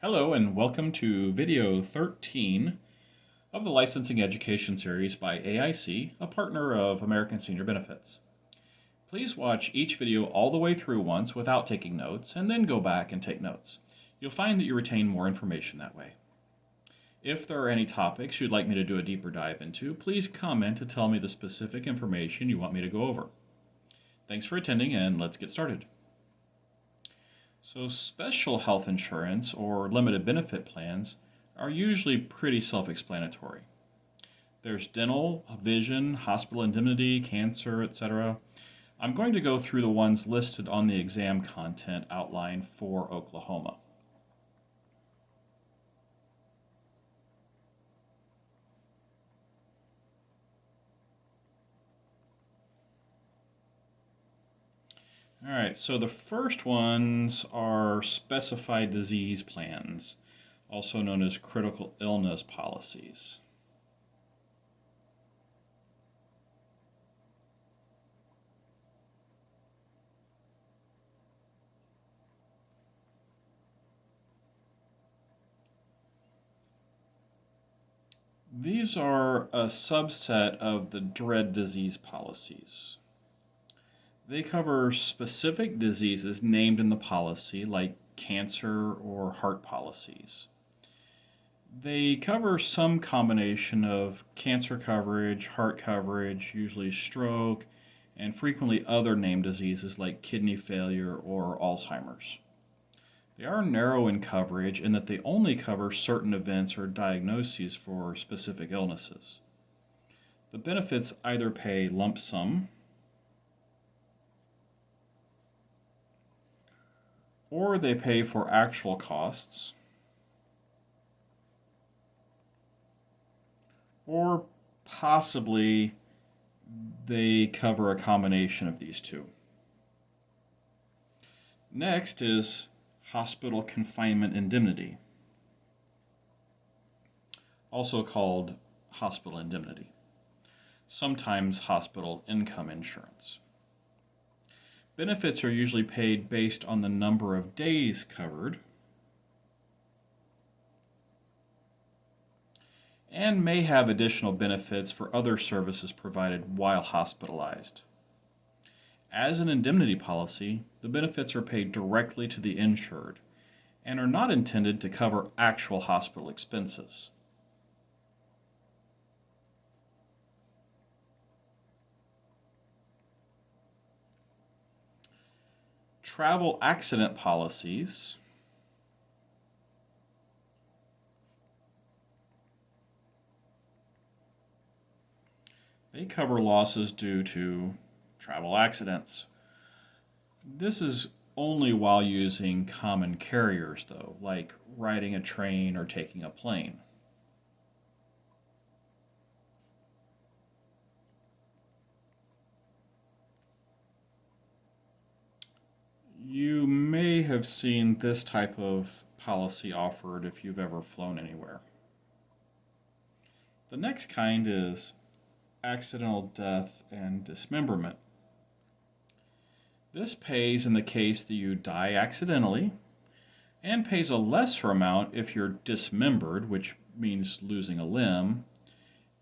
Hello and welcome to video 13 of the Licensing Education Series by AIC, a partner of American Senior Benefits. Please watch each video all the way through once without taking notes, and then go back and take notes. You'll find that you retain more information that way. If there are any topics you'd like me to do a deeper dive into, please comment to tell me the specific information you want me to go over. Thanks for attending, and let's get started. So special health insurance or limited benefit plans are usually pretty self-explanatory. There's dental, vision, hospital indemnity, cancer, etc. I'm going to go through the ones listed on the exam content outline for Oklahoma. All right, so the first ones are specified disease plans, also known as critical illness policies. These are a subset of the dread disease policies. They cover specific diseases named in the policy, like cancer or heart policies. They cover some combination of cancer coverage, heart coverage, usually stroke, and frequently other named diseases like kidney failure or Alzheimer's. They are narrow in coverage in that they only cover certain events or diagnoses for specific illnesses. The benefits either pay lump sum or they pay for actual costs, or possibly they cover a combination of these two. Next is hospital confinement indemnity, also called hospital indemnity, sometimes hospital income insurance. Benefits are usually paid based on the number of days covered and may have additional benefits for other services provided while hospitalized. As an indemnity policy, the benefits are paid directly to the insured and are not intended to cover actual hospital expenses. Travel accident policies they cover losses due to travel accidents. This is only while using common carriers, though, like riding a train or taking a plane. You may have seen this type of policy offered if you've ever flown anywhere. The next kind is accidental death and dismemberment. This pays in the case that you die accidentally and pays a lesser amount if you're dismembered, which means losing a limb,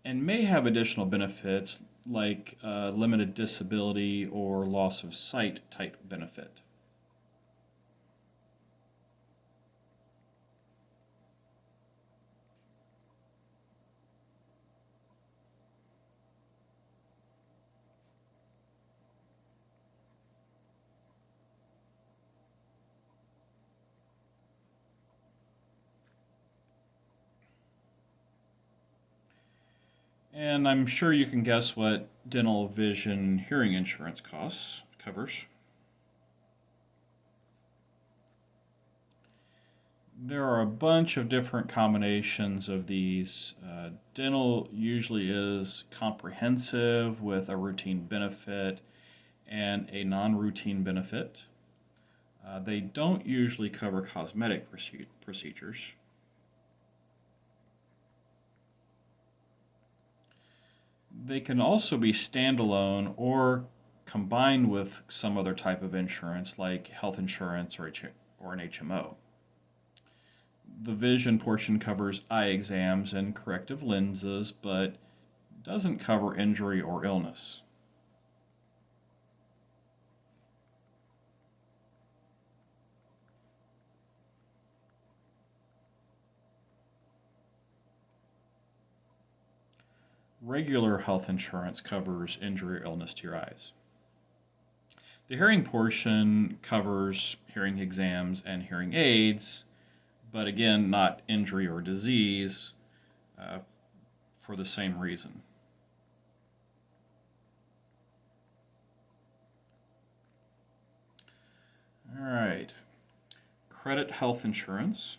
and may have additional benefits like limited disability or loss of sight type benefit. And I'm sure you can guess what dental, vision, hearing insurance covers. There are a bunch of different combinations of these. Dental usually is comprehensive with a routine benefit and a non-routine benefit. They don't usually cover cosmetic procedures. They can also be standalone or combined with some other type of insurance like health insurance or an HMO. The vision portion covers eye exams and corrective lenses, but doesn't cover injury or illness. Regular health insurance covers injury or illness to your eyes. The hearing portion covers hearing exams and hearing aids, but again, not injury or disease for the same reason. All right, credit health insurance.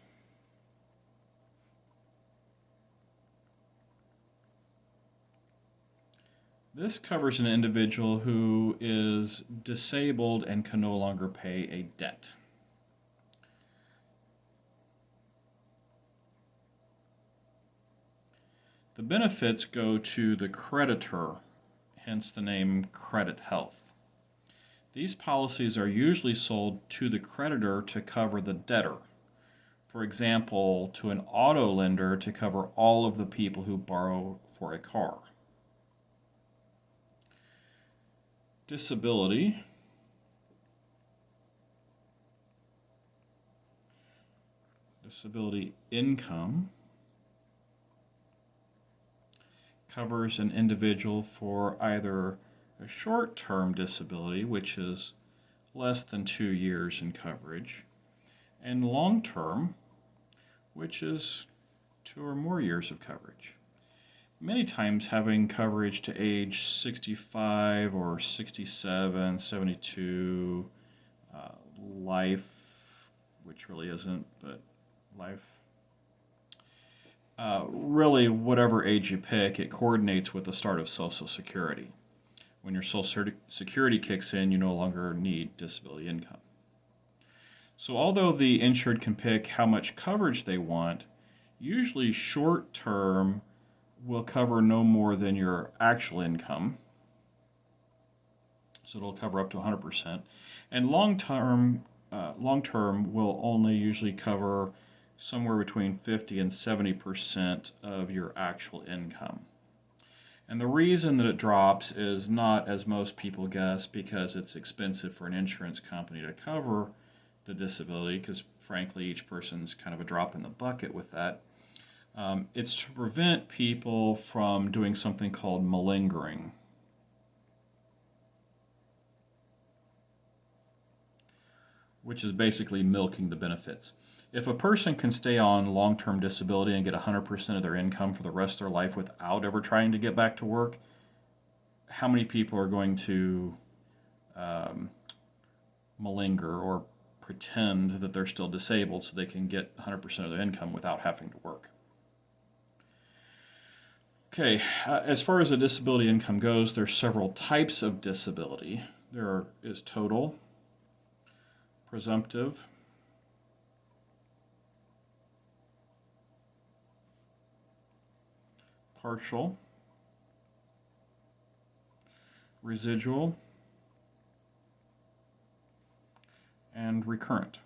This covers an individual who is disabled and can no longer pay a debt. The benefits go to the creditor, hence the name credit health. These policies are usually sold to the creditor to cover the debtor. For example, to an auto lender to cover all of the people who borrow for a car. Disability. Disability income covers an individual for either a short-term disability, which is less than 2 years in coverage, and long-term, which is 2 or more years of coverage. Many times having coverage to age 65 or 67, 72, life, which really isn't, but life. Really, whatever age you pick, it coordinates with the start of Social Security. When your Social Security kicks in, you no longer need disability income. So although the insured can pick how much coverage they want, usually short-term will cover no more than your actual income. So it'll cover up to 100%. And long-term will only usually cover somewhere between 50 and 70% of your actual income. And the reason that it drops is not, as most people guess, because it's expensive for an insurance company to cover the disability, because frankly each person's kind of a drop in the bucket with that. It's to prevent people from doing something called malingering. Which is basically milking the benefits. If a person can stay on long-term disability and get 100% of their income for the rest of their life without ever trying to get back to work, how many people are going to malinger or pretend that they're still disabled so they can get 100% of their income without having to work? Okay, as far as the disability income goes, there's several types of disability. There is total, presumptive, partial, residual, and recurrent.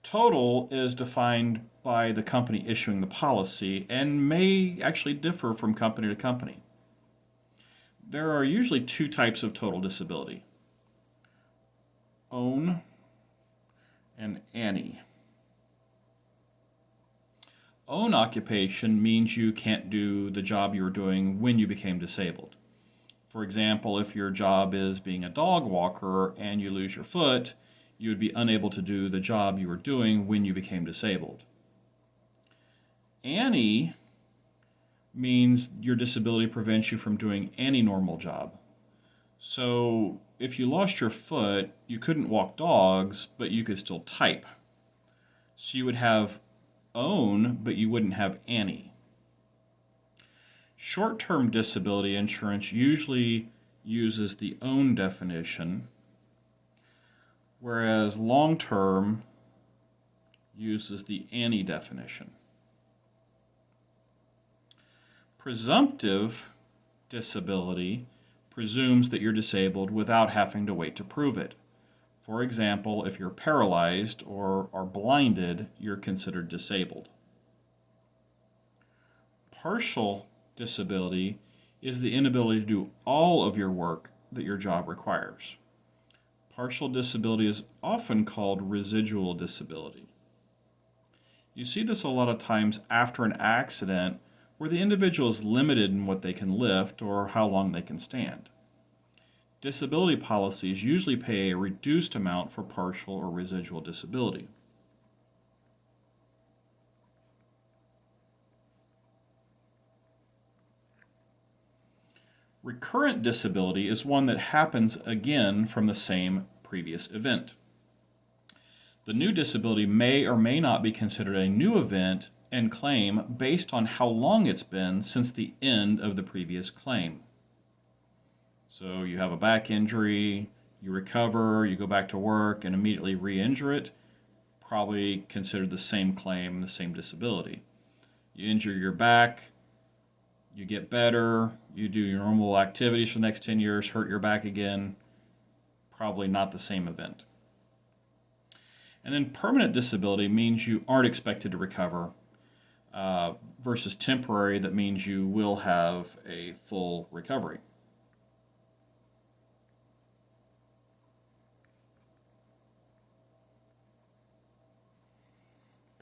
Total is defined by the company issuing the policy and may actually differ from company to company. There are usually 2 types of total disability: own and any. Own occupation means you can't do the job you were doing when you became disabled. For example, if your job is being a dog walker and you lose your foot, you would be unable to do the job you were doing when you became disabled. Any means your disability prevents you from doing any normal job. So if you lost your foot, you couldn't walk dogs, but you could still type. So you would have own, but you wouldn't have any. Short-term disability insurance usually uses the own definition, whereas long-term uses the any definition. Presumptive disability presumes that you're disabled without having to wait to prove it. For example, if you're paralyzed or are blinded, you're considered disabled. Partial disability is the inability to do all of your work that your job requires. Partial disability is often called residual disability. You see this a lot of times after an accident where the individual is limited in what they can lift or how long they can stand. Disability policies usually pay a reduced amount for partial or residual disability. Recurrent disability is one that happens again from the same previous event. The new disability may or may not be considered a new event and claim based on how long it's been since the end of the previous claim. So you have a back injury, you recover, you go back to work and immediately re-injure it, probably considered the same claim, the same disability. You injure your back, you get better, you do your normal activities for the next 10 years, hurt your back again, probably not the same event. And then permanent disability means you aren't expected to recover, versus temporary, that means you will have a full recovery.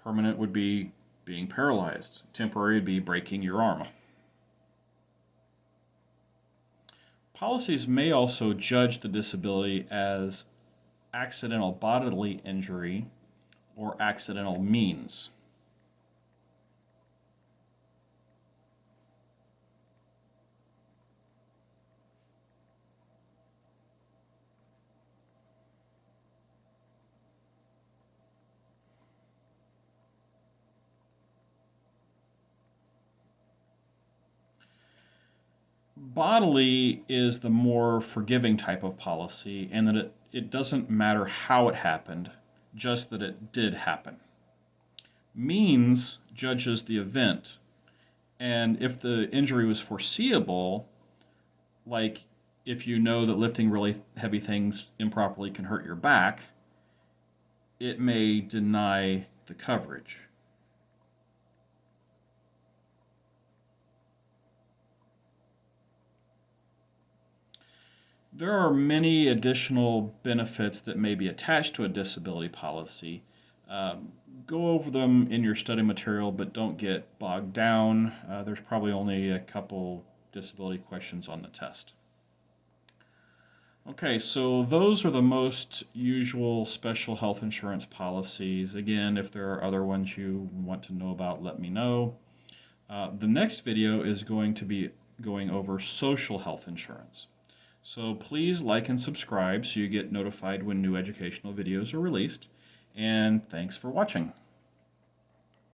Permanent would be being paralyzed. Temporary would be breaking your arm. Policies may also judge the disability as accidental bodily injury or accidental means. Bodily is the more forgiving type of policy, and that it doesn't matter how it happened, just that it did happen. Means judges the event, and if the injury was foreseeable, like if you know that lifting really heavy things improperly can hurt your back, it may deny the coverage. There are many additional benefits that may be attached to a disability policy. Go over them in your study material, but don't get bogged down. There's probably only a couple disability questions on the test. Okay, so those are the most usual special health insurance policies. Again, if there are other ones you want to know about, let me know. The next video is going to be going over social health insurance. So please like and subscribe so you get notified when new educational videos are released. And thanks for watching.